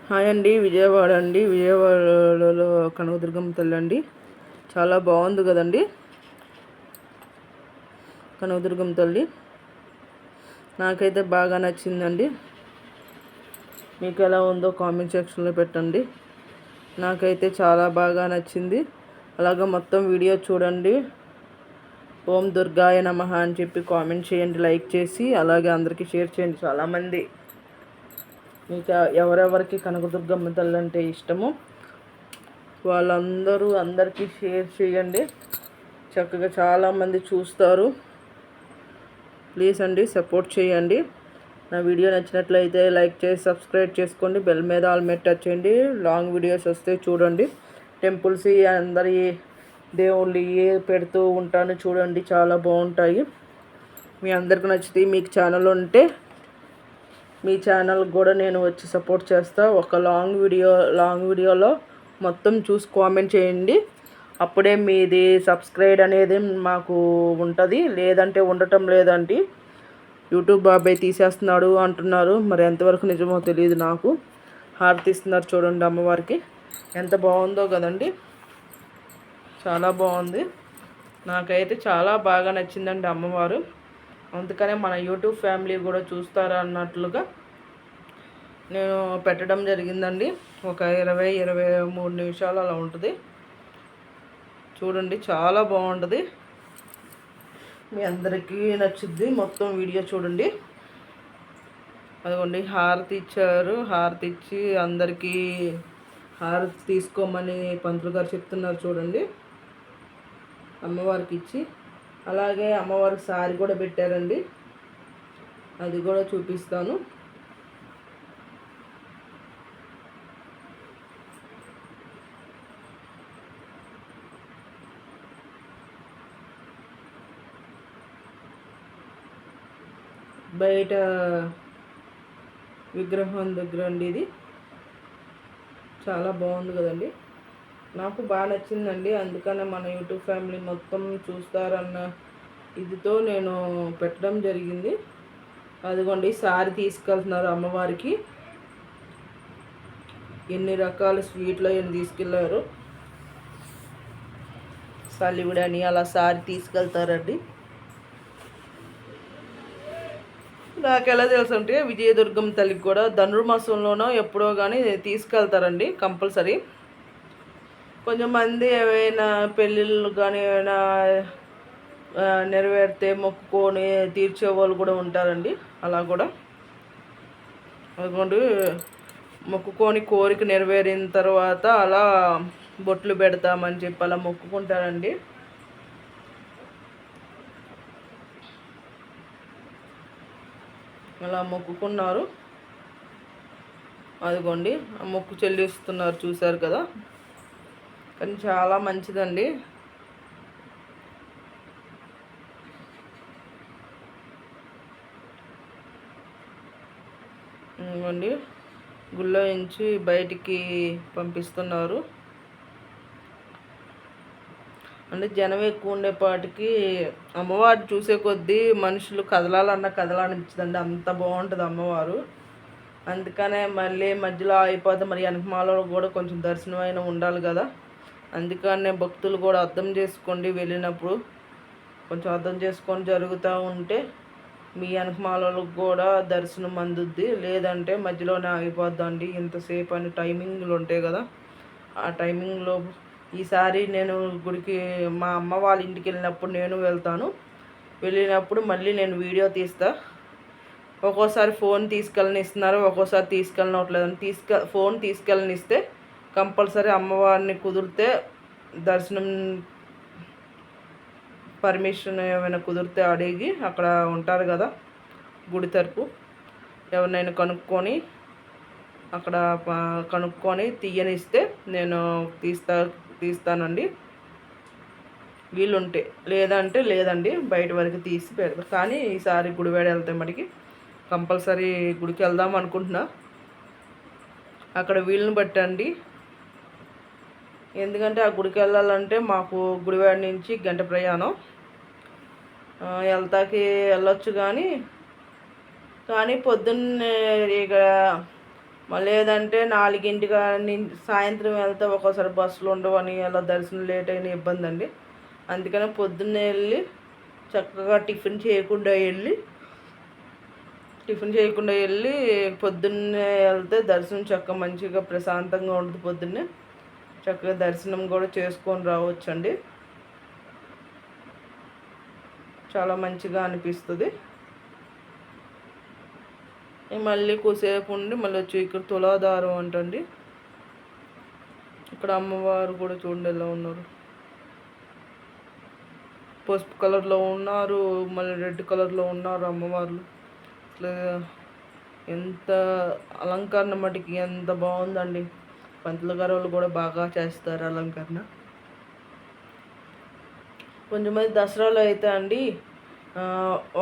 Hi అండి, విజయవాడ అండి. విజయవాడలో కనకదుర్గమ్మ తల్లి అండి. చాలా బాగుంది కదండి కనకదుర్గమ్మ తల్లి. నాకైతే బాగా నచ్చిందండి. మీకు ఎలా ఉందో కామెంట్ సెక్షన్లో పెట్టండి. నాకైతే చాలా బాగా నచ్చింది. అలాగే మొత్తం వీడియో చూడండి. ఓం దుర్గాయ నమః అని చెప్పి కామెంట్ చేయండి, లైక్ చేసి. అలాగే అందరికీ షేర్ చేయండి. చాలామంది మీకు ఎవరెవరికి కనకదుర్గమ్మ తల్లి అంటే ఇష్టమో వాళ్ళందరూ అందరికీ షేర్ చేయండి. చక్కగా చాలామంది చూస్తారు. ప్లీజ్ అండి, సపోర్ట్ చేయండి. నా వీడియో నచ్చినట్లయితే లైక్ చేసి సబ్స్క్రైబ్ చేసుకోండి. బెల్ మీద ఆల్ మీద టచ్ చేయండి. లాంగ్ వీడియోస్ వస్తే చూడండి. టెంపుల్స్ అందరి దేవుళ్ళు పెడుతూ ఉంటాను, చూడండి. చాలా బాగుంటాయి. మీ అందరికీ నచ్చితే మీకు ఛానల్ ఉంటే మీ ఛానల్కి కూడా నేను వచ్చి సపోర్ట్ చేస్తా. ఒక లాంగ్ వీడియోలో మొత్తం చూసి కామెంట్ చేయండి. అప్పుడే మీది సబ్స్క్రైబ్ అనేది మాకు ఉంటుంది. లేదంటే ఉండటం లేదండి. యూట్యూబ్ బాబాయ్ తీసేస్తున్నాడు అంటున్నారు. మరి ఎంతవరకు నిజమో తెలియదు నాకు. హారతి ఇస్తున్నారు చూడండి అమ్మవారికి. ఎంత బాగుందో కదండి. చాలా బాగుంది. నాకైతే చాలా బాగా నచ్చిందండి అమ్మవారు. అందుకనే మన యూట్యూబ్ ఫ్యామిలీ కూడా చూస్తారా అన్నట్లుగా నేను పెట్టడం జరిగిందండి. ఒక 23 నిమిషాలు అలా ఉంటుంది. చూడండి, చాలా బాగుంటుంది. మీ అందరికీ నచ్చుద్ది. మొత్తం వీడియో చూడండి. అదిగోండి, హారతి ఇచ్చారు. హారతి ఇచ్చి అందరికీ హారతి తీసుకోమని పంతులు గారు చెప్తున్నారు చూడండి. అమ్మవారికి ఇచ్చి, అలాగే అమ్మవారికి సారీ కూడా పెట్టారండి. అది కూడా చూపిస్తాను. బయట విగ్రహం దగ్గర అండి ఇది. చాలా బాగుంది కదండి. నాకు బాగా నచ్చిందండి. అందుకనే మన యూట్యూబ్ ఫ్యామిలీ మొత్తం చూస్తారన్న ఇదితో నేను పెట్టడం జరిగింది. అదిగోండి, సారీ తీసుకెళ్తున్నారు అమ్మవారికి. ఎన్ని రకాల స్వీట్లు ఎన్ని తీసుకెళ్ళారు. సలివిడని అలా సారీ తీసుకెళ్తారండి. నాకు ఎలా తెలుసు అంటే విజయదుర్గం తల్లికి కూడా ధనుర్మాసంలోనో ఎప్పుడో కానీ తీసుకెళ్తారండి కంపల్సరీ. కొంచెంమంది ఏవైనా పెళ్ళిళ్ళు కానీ ఏమైనా నెరవేరితే మొక్కుకొని తీర్చే వాళ్ళు కూడా ఉంటారండి. అలా కూడా అదిగోండి, మొక్కుకొని కోరిక నెరవేరిన తర్వాత అలా బొట్లు పెడతామని చెప్పి అలా మొక్కుకుంటారండి. అలా మొక్కుకున్నారు. అదిగోండి, మొక్కు చెల్లిస్తున్నారు, చూశారు కదా. కానీ చాలా మంచిదండి. ఇవ్వండి, గుళ్ళో నుంచి బయటికి పంపిస్తున్నారు. అంటే జనం ఎక్కువ ఉండేపాటికి అమ్మవారు చూసే కొద్దీ మనుషులు కదలాలనిపించదండి. అంత బాగుంటుంది అమ్మవారు. అందుకనే మళ్ళీ మధ్యలో అయిపోతే మరి వెనకమాలలో కూడా కొంచెం దర్శనం అయినా ఉండాలి కదా. అందుకనే భక్తులు కూడా అర్థం చేసుకోండి. వెళ్ళినప్పుడు కొంచెం అర్థం చేసుకొని జరుగుతూ ఉంటే మీ వెనకమాలకు కూడా దర్శనం అందుద్ది. లేదంటే మధ్యలోనే ఆగిపోద్దండి. ఇంతసేపు అని టైమింగ్లు ఉంటాయి కదా. ఆ టైమింగ్లో ఈసారి నేను గుడికి మా అమ్మ వాళ్ళ ఇంటికి వెళ్ళినప్పుడు నేను వెళ్తాను. వెళ్ళినప్పుడు మళ్ళీ నేను వీడియో తీస్తా. ఒక్కోసారి ఫోన్ తీసుకెళ్ళనిస్తున్నారు, ఒక్కోసారి తీసుకెళ్ళనట్లేదని. ఫోన్ తీసుకెళ్ళనిస్తే కంపల్సరీ అమ్మవారిని కుదిరితే దర్శనం పర్మిషన్ ఏమైనా కుదిరితే అడిగి, అక్కడ ఉంటారు కదా గుడి తరపు, ఎవరినైనా కనుక్కొని అక్కడ కనుక్కొని తీయనిస్తే నేను తీస్తానండి వీలుంటే. లేదండి, బయట వరకు తీసి పెడతాను. కానీ ఈసారి గుడివాడ వెళ్తే మటుకి కంపల్సరీ గుడికి వెళ్దాం అనుకుంటున్నా. అక్కడ వీలుని బట్టండి. ఎందుకంటే ఆ గుడికి వెళ్ళాలంటే మాకు గుడివాడ నుంచి 1 గంట ప్రయాణం. వెళ్ళొచ్చు కానీ పొద్దున్నే ఇక మళ్ళీ లేదంటే 4 సాయంత్రం వెళ్తే ఒక్కోసారి బస్సులు ఉండవని అలా దర్శనం లేట్ అయిన ఇబ్బంది అండి. అందుకని పొద్దున్నే వెళ్ళి చక్కగా టిఫిన్ చేయకుండా పొద్దున్నే వెళ్తే దర్శనం చక్కగా మంచిగా ప్రశాంతంగా ఉంటుంది. పొద్దున్నే చక్కగా దర్శనం కూడా చేసుకొని రావచ్చండి. చాలా మంచిగా అనిపిస్తుంది. మళ్ళీ కొద్దిసేపు ఉండి మళ్ళీ వచ్చి ఇక్కడ తులాదారం అంటండి. ఇక్కడ అమ్మవారు కూడా చూడండి ఎలా ఉన్నారు. పసుపు కలర్లో ఉన్నారు, మళ్ళీ రెడ్ కలర్లో ఉన్నారు అమ్మవార్లు. అసలు ఎంత అలంకరణ మటుకి ఎంత బాగుందండి. పంతులు గారు వాళ్ళు కూడా బాగా చేస్తారు అలంకరణ. కొంచెమంది దసరాలో అయితే అండి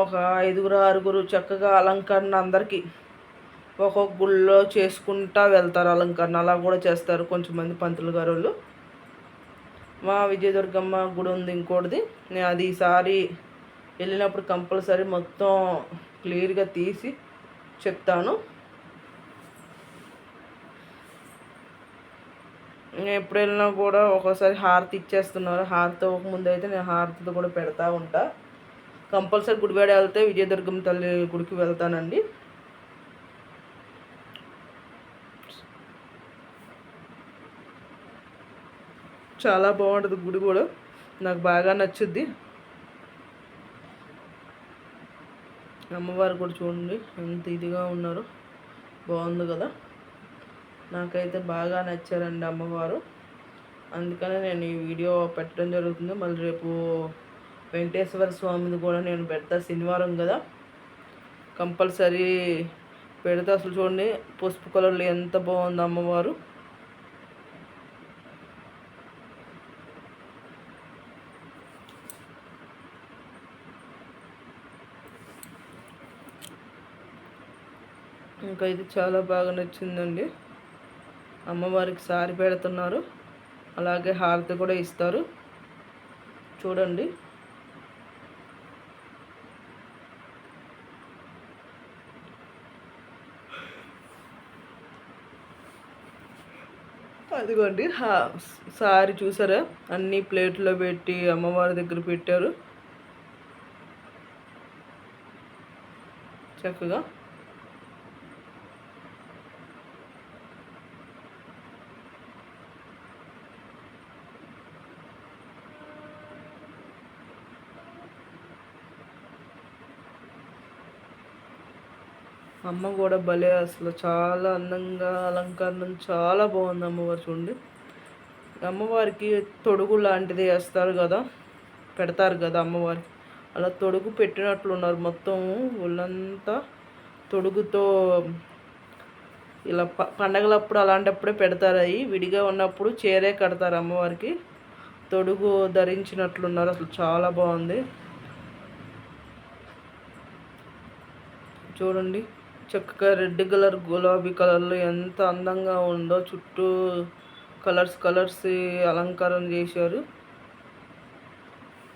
ఒక 5-6 చక్కగా అలంకరణ అందరికీ ఒక్కొక్క గుళ్ళో చేసుకుంటా వెళ్తారు అలంకరణ. అలా కూడా చేస్తారు కొంచెంమంది పంతులు గారు వాళ్ళు. మా విజయదుర్గమ్మ గుడి ఉంది ఇంకోటిది. నేను అది ఈసారి వెళ్ళినప్పుడు కంపల్సరీ మొత్తం క్లియర్గా తీసి చెప్తాను. నేను ఎప్పుడు వెళ్ళినా కూడా ఒక్కోసారి హారతి ఇచ్చేస్తున్నారు. హారతి ముందు అయితే నేను హారతితో కూడా పెడతా ఉంటా. కంపల్సరీ గుడివాడ వెళ్తే విజయదుర్గమ్మ తల్లి గుడికి వెళ్తానండి. చాలా బాగుంటుంది గుడి కూడా, నాకు బాగా నచ్చుద్ది. అమ్మవారు కూడా చూడండి ఎంత ఇదిగా ఉన్నారు, బాగుంది కదా. నాకైతే బాగా నచ్చారండి అమ్మవారు. అందుకనే నేను ఈ వీడియో పెట్టడం జరుగుతుంది. మళ్ళీ రేపు వెంకటేశ్వర స్వామిని కూడా నేను పెడతా, శనివారం కదా, కంపల్సరీ పెడతా. అసలు చూడండి పసుపు కలర్లో ఎంత బాగుంది అమ్మవారు. ఇంకా ఇది చాలా బాగా నచ్చిందండి. అమ్మవారికి సారి పెడుతున్నారు, అలాగే హారతి కూడా ఇస్తారు చూడండి. అదిగోండి సారీ చూసారా, అన్ని ప్లేట్లో పెట్టి అమ్మవారి దగ్గర పెట్టారు చక్కగా. అమ్మ కూడా భలే, అసలు చాలా అందంగా అలంకరణ చాలా బాగుంది అమ్మవారు చూడండి. అమ్మవారికి తొడుగు లాంటిది వేస్తారు కదా, పెడతారు కదా అమ్మవారికి, అలా తొడుగు పెట్టినట్లున్నారు. మొత్తం ఒళ్ళంతా తొడుగుతో ఇలా పండగలప్పుడు అలాంటప్పుడే పెడతారు. అవి విడిగా ఉన్నప్పుడు చీరే కడతారు అమ్మవారికి, తొడుగు ధరించినట్లున్నారు. అసలు చాలా బాగుంది చూడండి. చక్కగా రెడ్ కలర్ గులాబీ కలర్లో ఎంత అందంగా ఉందో, చుట్టూ కలర్స్ అలంకారం చేశారు.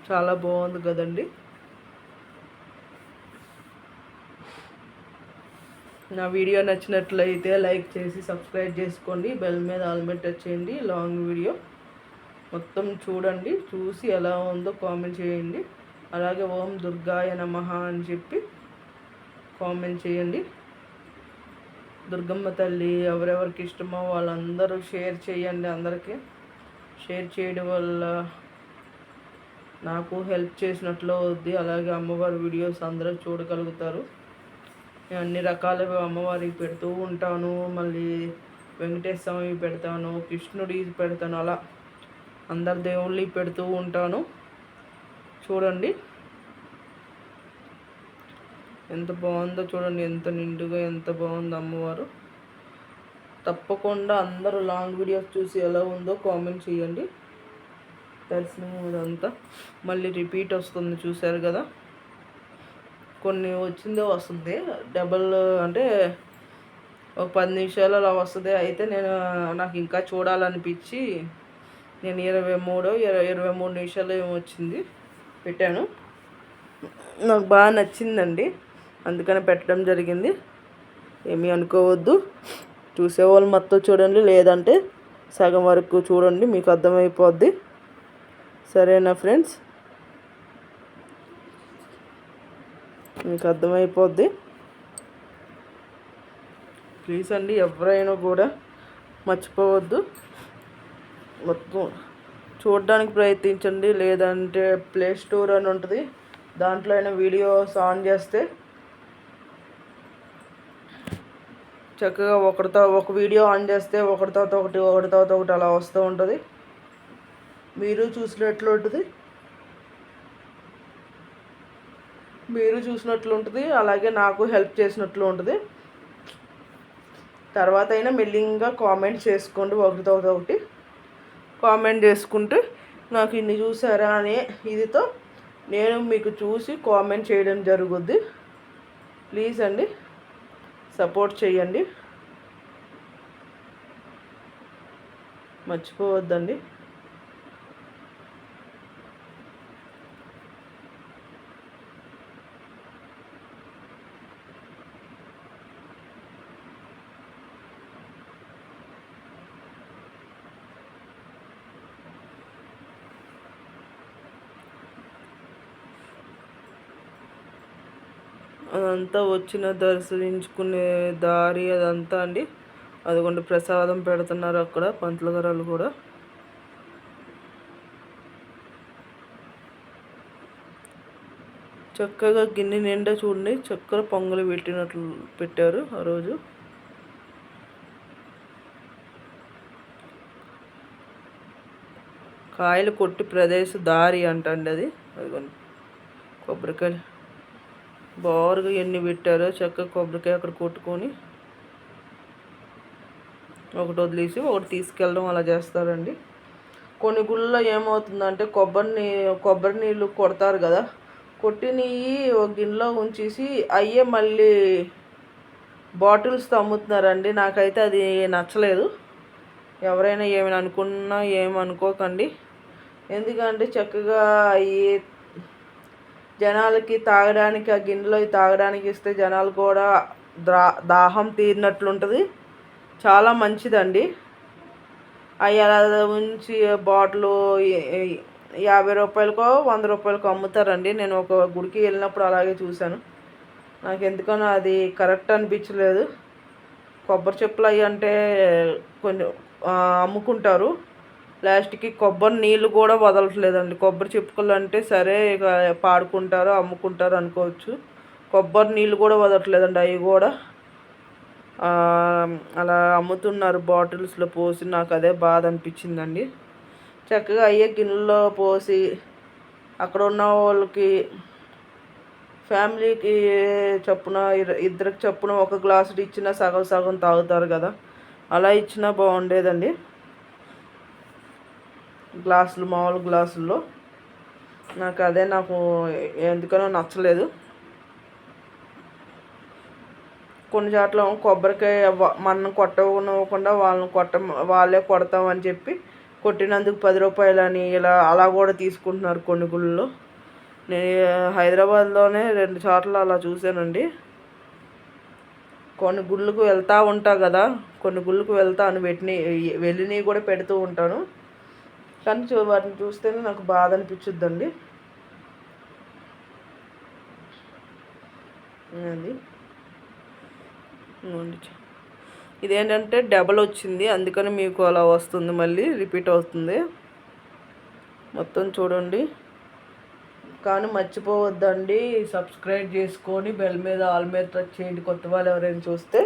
చాలా బాగుంది కదండి. నా వీడియో నచ్చినట్లయితే లైక్ చేసి సబ్స్క్రైబ్ చేసుకోండి, బెల్ మీద ఆల్ మీద టచ్ చేయండి. లాంగ్ వీడియో మొత్తం చూడండి, చూసి ఎలా ఉందో కామెంట్ చేయండి. అలాగే ఓం దుర్గాయ నమః అని చెప్పి కామెంట్ చేయండి. దుర్గమ్మ తల్లి ఎవరెవరికి ఇష్టమో వాళ్ళందరూ షేర్ చేయండి. అందరికీ షేర్ చేయడం వల్ల నాకు హెల్ప్ చేసినట్లు అవుద్ది. అలాగే అమ్మవారి వీడియోస్ అందరూ చూడగలుగుతారు. నేను అన్ని రకాల అమ్మవారికి పెడుతూ ఉంటాను. మళ్ళీ వెంకటేశ్వర స్వామి పెడతాను, కృష్ణుడి పెడతాను, అలా అందరి దేవుళ్ళి పెడుతూ ఉంటాను. చూడండి ఎంత బాగుందో చూడండి, ఎంత నిండుగా ఎంత బాగుందో అమ్మవారు. తప్పకుండా అందరూ లాంగ్ వీడియోస్ చూసి ఎలా ఉందో కామెంట్ చేయండి. దర్శనం ఇదంతా మళ్ళీ రిపీట్ వస్తుంది చూసారు కదా, కొన్ని వచ్చిందే వస్తుంది డబల్, అంటే ఒక 10 నిమిషాలు అలా వస్తుంది. అయితే నాకు ఇంకా చూడాలనిపించి నేను 23 నిమిషాలు ఏమో వచ్చింది పెట్టాను. నాకు బాగా నచ్చిందండి, అందుకని పెట్టడం జరిగింది. ఏమీ అనుకోవద్దు. చూసేవాళ్ళు మొత్తం చూడండి, లేదంటే సగం వరకు చూడండి, మీకు అర్థమైపోద్ది. సరేనా ఫ్రెండ్స్, మీకు అర్థమైపోద్ది. ప్లీజ్ అండి, ఎవరైనా కూడా మర్చిపోవద్దు, మొత్తం చూడడానికి ప్రయత్నించండి. లేదంటే ప్లే స్టోర్ అని ఉంటుంది, దాంట్లో అయినా వీడియోస్ ఆన్ చేస్తే చక్కగా ఒక వీడియో ఆన్ చేస్తే ఒకటితో ఒకటి అలా వస్తూ ఉంటుంది. మీరు చూసినట్లు ఉంటుంది, అలాగే నాకు హెల్ప్ చేసినట్లు ఉంటుంది. తర్వాత అయినా మెల్లింగా కామెంట్ చేసుకోండి, ఒకటితో ఒకటి కామెంట్ చేసుకుంటే నాకు ఇన్ని చూసారా అనే ఇదితో నేను మీకు చూసి కామెంట్ చేయడం జరుగుద్ది. ప్లీజ్ అండి, సపోర్ట్ చేయండి, మర్చిపోవద్దండి. అదంతా వచ్చిన దర్శించుకునే దారి అదంతా అండి. అదిగోండి ప్రసాదం పెడుతున్నారు అక్కడ పంతులు గారు కూడా. చక్కగా గిన్నె నిండా చూడండి, చక్కెర పొంగలు పెట్టారు ఆ రోజు. కాయలు కొట్టి ప్రదేశ దారి అంటండి అది. అదిగోండి కొబ్బరికాయలు బారుగా ఎన్ని పెట్టారో, చక్కగా కొబ్బరికాయ అక్కడ కొట్టుకొని ఒకటి వదిలేసి ఒకటి తీసుకెళ్ళడం అలా చేస్తారండి. కొన్ని గుళ్ళలో ఏమవుతుందంటే కొబ్బరి నీళ్ళు కొడతారు కదా, కొట్టినవి ఒక గిన్నెలో ఉంచేసి అయ్యే మళ్ళీ బాటిల్స్తో అమ్ముతున్నారండి. నాకైతే అది నచ్చలేదు. ఎవరైనా ఏమైనా అనుకున్నా ఏమనుకోకండి. ఎందుకంటే చక్కగా ఈ జనాలకి తాగడానికి ఆ గిన్నెలో తాగడానికి ఇస్తే జనాలు కూడా దాహం తీరినట్లుంటుంది. చాలా మంచిదండి. అవి అలా ఉంచి బాటిల్ 50 రూపాయలకో 100 రూపాయలకో అమ్ముతారండి. నేను ఒక గుడికి వెళ్ళినప్పుడు అలాగే చూశాను. నాకు ఎందుకనో అది కరెక్ట్ అనిపించలేదు. కొబ్బరి చెప్పులు అవి అంటే కొంచెం అమ్ముకుంటారు, లాస్ట్కి కొబ్బరి నీళ్ళు కూడా వదలట్లేదండి. కొబ్బరి చెప్పులు అంటే సరే ఇక పాడుకుంటారు అమ్ముకుంటారు అనుకోవచ్చు, కొబ్బరి నీళ్ళు కూడా వదలట్లేదండి. అవి కూడా అలా అమ్ముతున్నారు బాటిల్స్లో పోసి. నాకు అదే బాధ అనిపించిందండి. చక్కగా అయ్యే గిన్నెలో పోసి అక్కడ ఉన్న వాళ్ళకి ఫ్యామిలీకి చొప్పున ఇద్దరికి చొప్పున ఒక గ్లాసు ఇచ్చినా సగం సగం తాగుతారు కదా, అలా ఇచ్చినా బాగుండేదండి. మామూలు గ్లాసుల్లో నాకు ఎందుకనో నచ్చలేదు. కొన్ని చోట్ల కొబ్బరికాయ మనం కొట్టనివ్వకుండా వాళ్ళే కొడతామని చెప్పి కొట్టినందుకు 10 రూపాయలని అలా కూడా తీసుకుంటున్నారు కొన్ని గుళ్ళలో. నేను హైదరాబాద్లోనే 2 చోట్ల అలా చూశానండి. కొన్ని గుళ్ళకు వెళ్తూ ఉంటా కదా, కొన్ని గుళ్ళకు వెళ్తాను, వెళ్ళినవి కూడా పెడుతూ ఉంటాను. కానీ వాటిని చూస్తేనే నాకు బాధ అనిపించుద్దండి. అది ఇదేంటంటే డబల్ వచ్చింది, అందుకని మీకు అలా వస్తుంది, మళ్ళీ రిపీట్ అవుతుంది. మొత్తం చూడండి. కానీ మర్చిపోవద్దండి, సబ్స్క్రైబ్ చేసుకొని బెల్ మీద ఆల్ మీద టచ్ చేయండి. కొత్త వాళ్ళు ఎవరైనా చూస్తే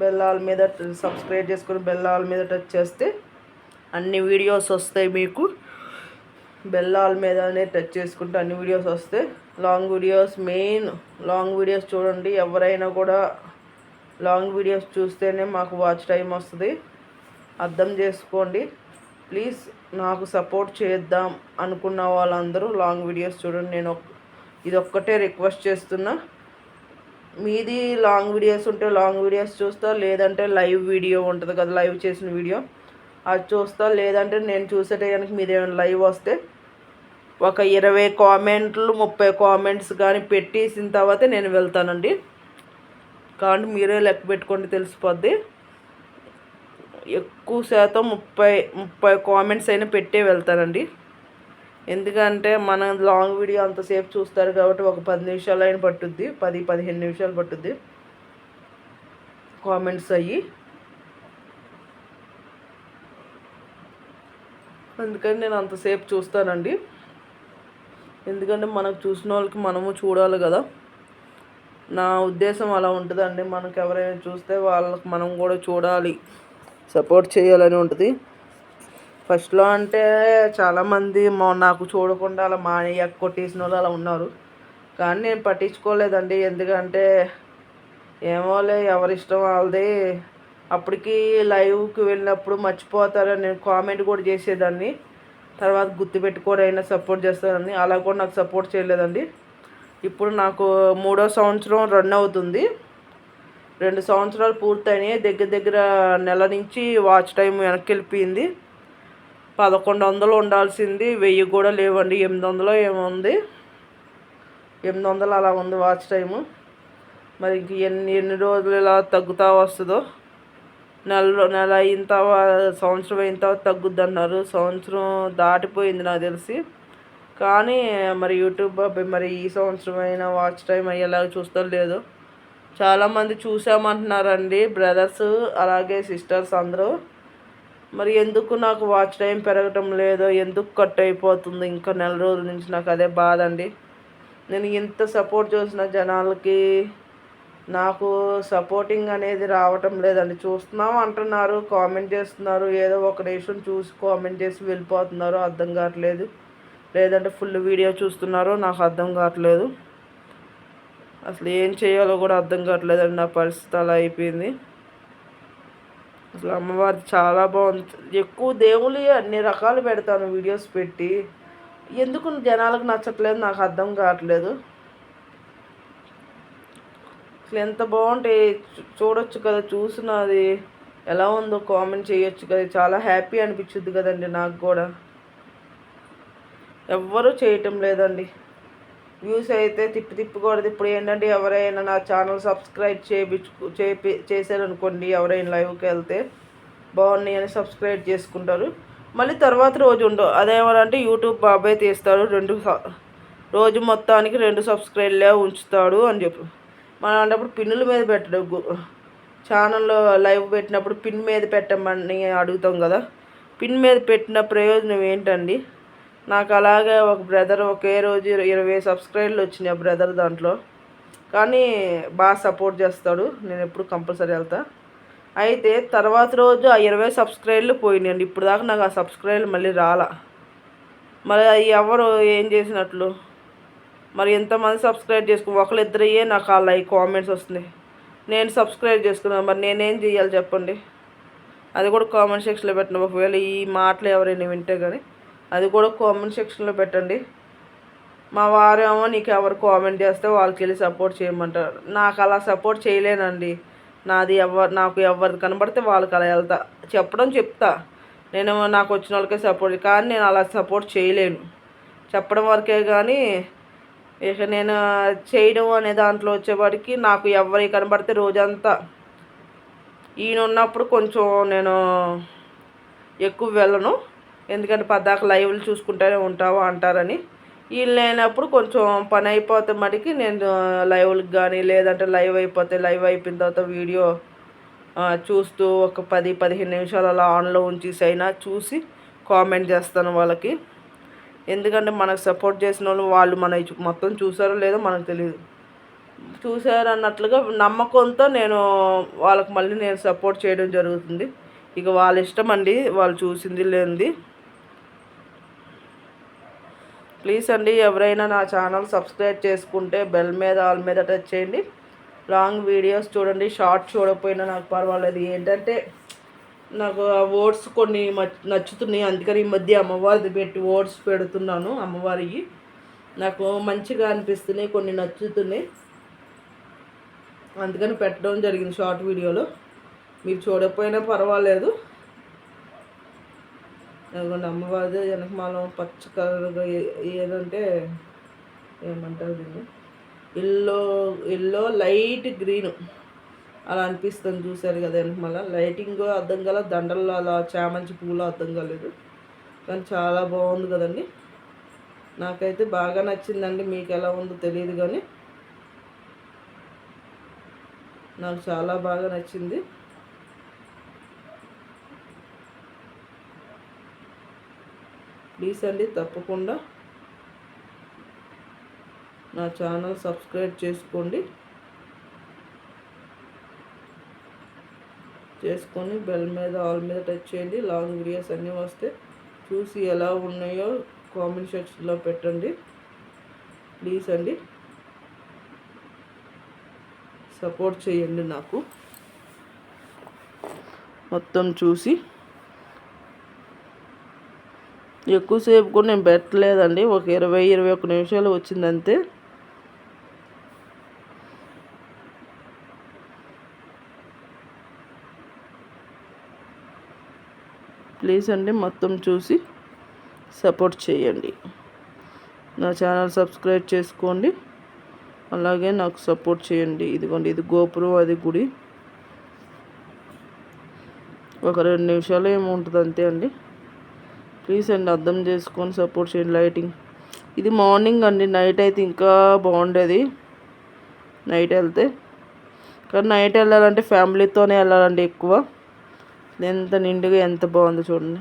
బెల్ ఆల్ మీద సబ్స్క్రైబ్ చేసుకొని బెల్ ఆల్ మీద టచ్ చేస్తే అన్ని వీడియోస్ వస్తాయి మీకు. బెల్ ఆల్ మీదనే టచ్ చేసుకుంటే అన్ని వీడియోస్ వస్తాయి. లాంగ్ వీడియోస్ చూడండి. ఎవరైనా కూడా లాంగ్ వీడియోస్ చూస్తేనే మాకు వాచ్ టైం వస్తుంది, అర్థం చేసుకోండి. ప్లీజ్ నాకు సపోర్ట్ చేద్దాం అనుకున్న వాళ్ళందరూ లాంగ్ వీడియోస్ చూడండి. నేను ఇదొక్కటే రిక్వెస్ట్ చేస్తున్నా. మీది లాంగ్ వీడియోస్ ఉంటే లాంగ్ వీడియోస్ చూస్తా, లేదంటే లైవ్ వీడియో ఉంటుంది కదా, లైవ్ చేసిన వీడియో అది చూస్తా. లేదంటే నేను చూసే టైంకి మీరు ఏమైనా లైవ్ వస్తే ఒక 20 కామెంట్లు 30 కామెంట్స్ కానీ పెట్టేసిన తర్వాత నేను వెళ్తానండి. కాబట్టి మీరే లెక్క పెట్టుకోండి, తెలిసిపోద్ది. ఎక్కువ శాతం 30 కామెంట్స్ అయినా పెట్టే వెళ్తానండి. ఎందుకంటే మన లాంగ్ వీడియో అంతసేపు చూస్తారు కాబట్టి ఒక 10 నిమిషాలు అయినా పట్టుద్ది, 10-15 నిమిషాలు పట్టుద్ది కామెంట్స్ అయ్యి. అందుకని నేను అంతసేపు చూస్తానండి. ఎందుకంటే మనకు చూసిన వాళ్ళకి మనము చూడాలి కదా. నా ఉద్దేశం అలా ఉంటుందండి. మనకు ఎవరైనా చూస్తే వాళ్ళకి మనం కూడా చూడాలి, సపోర్ట్ చేయాలని ఉంటుంది. ఫస్ట్లో అంటే చాలామంది నాకు చూడకుండా అలా మానేయ కొట్టేసిన వాళ్ళు అలా ఉన్నారు. కానీ నేను పట్టించుకోలేదండి. ఎందుకంటే ఏమోలే, ఎవరిష్టం వాళ్ళది. అప్పటికి లైవ్కి వెళ్ళినప్పుడు మర్చిపోతారని నేను కామెంట్ కూడా చేసేదాన్ని. తర్వాత గుర్తుపెట్టుకోడైనా సపోర్ట్ చేస్తానని. అలా కూడా నాకు సపోర్ట్ చేయలేదండి. ఇప్పుడు నాకు 3వ సంవత్సరం రన్ అవుతుంది. 2 సంవత్సరాలు పూర్తయినాయి. దగ్గర నెల నుంచి వాచ్ టైం వెనక్కి వెళ్ళిపోయింది. 1100 ఉండాల్సింది 1000 కూడా లేవండి. 800 ఏమో ఉంది. 800 అలా ఉంది వాచ్ టైము. మరి ఇంక ఎన్ని రోజులు ఇలా తగ్గుతూ వస్తుందో. నెల అయిన తర్వాత, సంవత్సరం అయిన తర్వాత తగ్గుద్ది అన్నారు. సంవత్సరం దాటిపోయింది నాకు తెలిసి. కానీ మరి యూట్యూబ్ మరి ఈ సంవత్సరం అయినా వాచ్ టైం అయ్యేలాగా చూస్తారు లేదు. చాలామంది చూసామంటున్నారండి, బ్రదర్స్ అలాగే సిస్టర్స్ అందరూ. మరి ఎందుకు నాకు వాచ్ టైం పెరగటం లేదో, ఎందుకు కట్ అయిపోతుంది ఇంకా నెల రోజుల నుంచి, నాకు అదే బాధ అండి. నేను ఇంత సపోర్ట్ చేసిన జనాలకి నాకు సపోర్టింగ్ అనేది రావటం లేదండి. చూస్తున్నాం అంటున్నారు, కామెంట్ చేస్తున్నారు, ఏదో ఒక నిమిషం చూసి కామెంట్ చేసి వెళ్ళిపోతున్నారు, అర్థం కావట్లేదు. లేదంటే ఫుల్ వీడియో చూస్తున్నారో నాకు అర్థం కావట్లేదు. అసలు ఏం చేయాలో కూడా అర్థం కావట్లేదండి. నా పరిస్థితి అలా అయిపోయింది. అసలు అమ్మవారి చాలా బాగుంది. ఎక్కువ దేవుళ్ళు అన్ని రకాలు పెడతాను వీడియోస్ పెట్టి, ఎందుకు జనాలకు నచ్చట్లేదు నాకు అర్థం కావట్లేదు. అసలు ఎంత బాగుంటాయి, చూడొచ్చు కదా. చూసినది ఎలా ఉందో కామెంట్ చేయొచ్చు కదా. చాలా హ్యాపీ అనిపించుద్ది కదండి నాకు కూడా. ఎవ్వరూ చేయటం లేదండి. వ్యూస్ అయితే తిప్పకూడదు. ఇప్పుడు ఏంటంటే ఎవరైనా నా ఛానల్ సబ్స్క్రైబ్ చేశారనుకోండి, ఎవరైనా లైవ్కి వెళ్తే బాగున్నాయి అని సబ్స్క్రైబ్ చేసుకుంటారు. మళ్ళీ తర్వాత రోజు ఉండవు. అదేమనంటే యూట్యూబ్ బాబాయ్ తీస్తాడు, రోజు మొత్తానికి 2 సబ్స్క్రైబ్లే ఉంచుతాడు అని చెప్పు. మనం అన్నప్పుడు పిన్నుల మీద పెట్టడం, ఛానల్లో లైవ్ పెట్టినప్పుడు పిన్ మీద పెట్టమని అడుగుతాం కదా. పిన్ మీద పెట్టిన ప్రయోజనం ఏంటండి? నాకు అలాగే ఒక బ్రదర్ ఒకే రోజు 20 సబ్స్క్రైబర్లు వచ్చినాయి ఆ బ్రదర్ దాంట్లో. కానీ బాగా సపోర్ట్ చేస్తాడు, నేను ఎప్పుడు కంపల్సరీ వెళ్తా. అయితే తర్వాత రోజు ఆ 20 సబ్స్క్రైబర్లు పోయినాయండి. ఇప్పుడు దాకా నాకు ఆ సబ్స్క్రైబర్లు మళ్ళీ రాలా. మరి అవి ఎవరు ఏం చేసినట్లు? మరి ఎంతమంది సబ్స్క్రైబ్ ఒకళ్ళిద్దరయ్యే నాకు ఆ లైక్ కామెంట్స్ వస్తున్నాయి. నేను సబ్స్క్రైబ్ చేసుకున్నాను, మరి నేనేం చేయాలి చెప్పండి? అది కూడా కామెంట్ సెక్షన్లో పెట్టండి. ఒకవేళ ఈ మాటలు ఎవరైనా వింటే కానీ అది కూడా కామెంట్ సెక్షన్లో పెట్టండి. మా వారేమో నీకు ఎవరు కామెంట్ చేస్తే వాళ్ళకి వెళ్ళి సపోర్ట్ చేయమంటారు. నాకు అలా సపోర్ట్ చేయలేనండి. నాకు ఎవరు కనబడితే వాళ్ళకి అలా వెళ్తా, చెప్తా. నేను నాకు వచ్చిన వాళ్ళకే సపోర్ట్, కానీ నేను అలా సపోర్ట్ చేయలేను. చెప్పడం వరకే కానీ ఇక నేను చేయడం అనే దాంట్లో వచ్చేవాడికి నాకు ఎవరి కనబడితే రోజంతా ఈయన ఉన్నప్పుడు కొంచెం నేను ఎక్కువ వెళ్ళను. ఎందుకంటే పద్దాక లైవ్లు చూసుకుంటూనే ఉంటావా అంటారని. వీళ్ళు లేనప్పుడు కొంచెం పని అయిపోతే మటుకి నేను లైవ్లకు కానీ, లేదంటే లైవ్ అయిపోయిన తర్వాత వీడియో చూస్తూ ఒక 10-15 నిమిషాలు అలా ఆన్లో ఉంచేసైనా చూసి కామెంట్ చేస్తాను వాళ్ళకి. ఎందుకంటే మనకు సపోర్ట్ చేసిన వాళ్ళు మన మొత్తం చూసారో లేదో మనకు తెలియదు. చూసారు అన్నట్లుగా నమ్మకంతో నేను వాళ్ళకి మళ్ళీ నేను సపోర్ట్ చేయడం జరుగుతుంది. ఇక వాళ్ళ ఇష్టం అండి, వాళ్ళు చూసింది లేనిది. ప్లీజ్ అండి, ఎవరైనా నా ఛానల్ సబ్స్క్రైబ్ చేసుకుంటే బెల్ మీద ఆల్ మీద టచ్ చేయండి. లాంగ్ వీడియోస్ చూడండి, షార్ట్ చూడకపోయినా నాకు పర్వాలేదు. ఏంటంటే నాకు ఆ ఓట్స్ కొన్ని నచ్చుతున్నాయి, అందుకని ఈ మధ్య అమ్మవారిది పెట్టి ఓట్స్ పెడుతున్నాను. అమ్మవారికి నాకు మంచిగా అనిపిస్తున్నాయి, కొన్ని నచ్చుతున్నాయి, అందుకని పెట్టడం జరిగింది షార్ట్ వీడియోలో. మీరు చూడకపోయినా పర్వాలేదు. ఎందుకంటే అమ్మవారిది వెనకమాలం పచ్చ కలర్గా ఏదంటే ఏమంటారు దీన్ని, ఎల్లో లైట్ గ్రీను అలా అనిపిస్తుంది. చూసారు కదా మళ్ళీ లైటింగ్ అర్థం కాల, దండల్లో అలా చామంతి పూలు అర్థం కాలేదు, కానీ చాలా బాగుంది కదండి. నాకైతే బాగా నచ్చిందండి. మీకు ఎలా ఉందో తెలియదు కానీ నాకు చాలా బాగా నచ్చింది. ప్లీజ్ అండి తప్పకుండా నా ఛానల్ సబ్స్క్రైబ్ చేసుకొని బెల్ మీద ఆల్ మీద టచ్ చేయండి. లాంగ్ వీడియోస్ అన్నీ వస్తే చూసి ఎలా ఉన్నాయో కామెంట్ సెక్షన్లో పెట్టండి. ప్లీజ్ అండి సపోర్ట్ చేయండి. నాకు మొత్తం చూసి ఎక్కువసేపు కూడా నేను పెట్టలేదండి, ఒక 20-21 నిమిషాలు వచ్చిందంతే. ప్లీజ్ అండి మొత్తం చూసి సపోర్ట్ చేయండి. నా ఛానల్ సబ్స్క్రైబ్ చేసుకోండి, అలాగే నాకు సపోర్ట్ చేయండి. ఇదిగోండి, ఇది గోపురం, అది గుడి. ఒక 2 నిమిషాలు ఏమో ఉంటుంది అంతే అండి. ప్లీజ్ అండి అర్థం చేసుకొని సపోర్ట్ చేయండి. లైటింగ్ ఇది మార్నింగ్ అండి, నైట్ అయితే ఇంకా బాగుండేది నైట్ వెళ్తే. కానీ నైట్ వెళ్ళాలంటే ఫ్యామిలీతోనే వెళ్ళాలండి ఎక్కువ. ఎంత నిండుగా ఎంత బాగుందో చూడండి.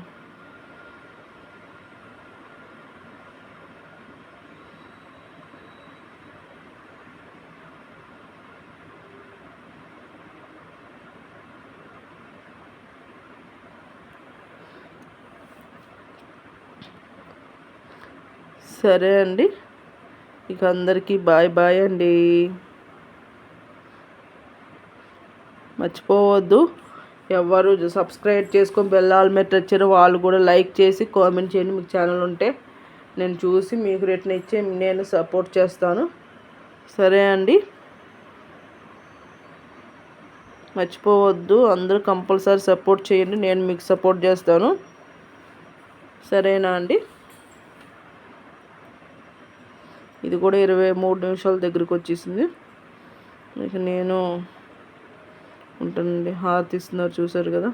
సరే అండి, ఇక అందరికీ బాయ్ బాయ్ అండి. మర్చిపోవద్దు, ఎవరు సబ్స్క్రైబ్ చేసుకొని బెల్ ఆల్ మీద వచ్చారో వాళ్ళు కూడా లైక్ చేసి కామెంట్ చేయండి. మీకు ఛానల్ ఉంటే నేను చూసి మీకు రిటర్న్ ఇచ్చి నేను సపోర్ట్ చేస్తాను. సరే అండి, మర్చిపోవద్దు, అందరూ కంపల్సరీ సపోర్ట్ చేయండి, నేను మీకు సపోర్ట్ చేస్తాను. సరేనా అండి. ఇది కూడా 23 నిమిషాల దగ్గరికి వచ్చేసింది. ఇక నేను ఉంటానండి. హారతి ఇస్తున్నారు చూసారు కదా.